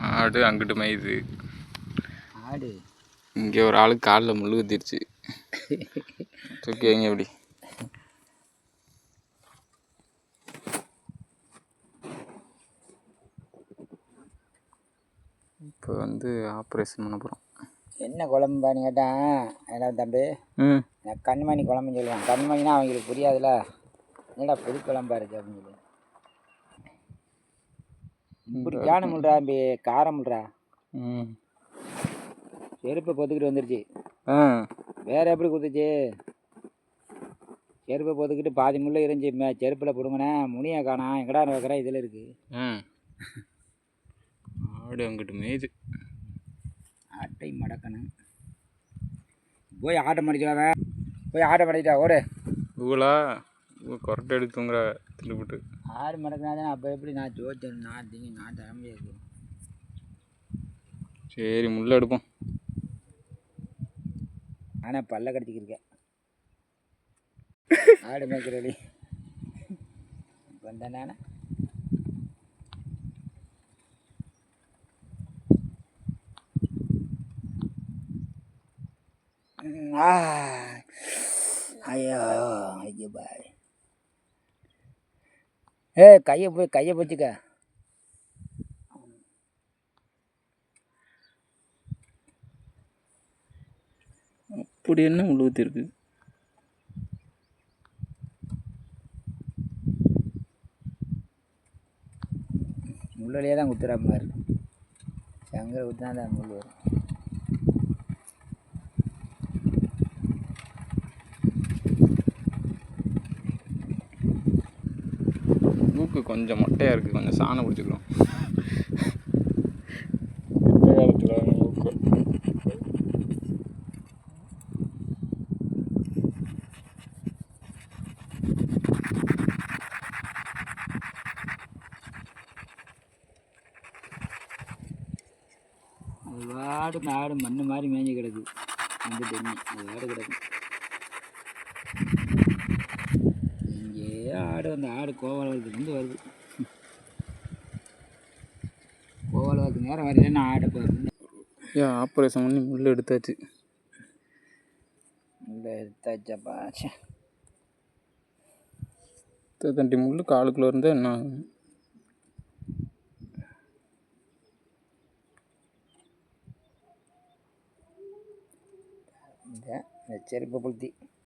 ஆடு அங்கிட்டு மேயுது. ஆடு இங்கே ஒரு ஆளுக்கு காலில் முள்ளு குத்திருச்சு. தூக்கி வைங்க எப்படி. இப்போ வந்து ஆப்ரேஷன் பண்ண போகிறோம். என்ன குழம்புன்னு கேட்டான் என்ன தம்பி. நான் கண்மணி குழம்புன்னு சொல்லுவேன். கண்மணினா அவங்களுக்கு புரியாதுல்ல. என்னடா புது குழம்பா இருக்கு அப்படின்னு சொல்லி இப்படி காணமுல்றா தம்பி. காரமுல்றா. செருப்பை பொத்துக்கிட்டு வந்துருச்சு. வேற எப்படி குத்துச்சு? செருப்பை பொத்துக்கிட்டு பாதி முள்ள இருந்துச்சு. செருப்பில் பிடுங்கினேன். முனியை காணா எங்கடா வைக்கிறேன். இதில் இருக்கு. ஆடு அங்கிட்டு மேயுது. ஆட்டை மடக்கணும். போய் ஆட்டை மடிச்சாவே. போய் ஆட்டை மடிக்கிட்டா ஓடு. ஊழா கொரட்டை எடுத்துங்கிற திருப்பிட்டு ஆடு மடக்கினாதான். அப்போ எப்படி நான் ஜோதிச்சேன். நான் திங்க நான் தர முடியாது. சரி முள்ள எடுப்போம். ஆனால் பல்ல கடிச்சிக்கிருக்கேன். ஆடு மேய்க்கிறடி வந்தேன் நானே. ஐயோ ஐயோ பாய். கையை பிடிச்சிக்க. அப்படி என்ன முள்ளு குத்தி இருக்கு? முள்ளிலே தான் குத்துற மாதிரி இருக்கு. சங்கரை குத்தினா தான் முள் வரும். மூக்கு கொஞ்சம் மொட்டையாக இருக்குது. கொஞ்சம் சாணம் பிடிச்சிக்கிறோம். ஆடு ஆடு மண்ணு மாதிரி மேய்ஞ்சி கிடக்கு. வந்து தண்ணி அது ஆடு கிடக்கு. இங்கே ஆடு அந்த ஆடு கோவாலத்துலேருந்து வருது. கோவாலத்துக்கு நேரம் வரலன்னா ஆடை போகிறது. ஏன் ஆப்ரேஷன் பண்ணி முள் எடுத்தாச்சு. முள் எடுத்தாச்சப்பா. தண்டி முள் காலுக்குள்ளே இருந்தால் என்ன ஆகும்? இந்த செருப்பை புளுத்தி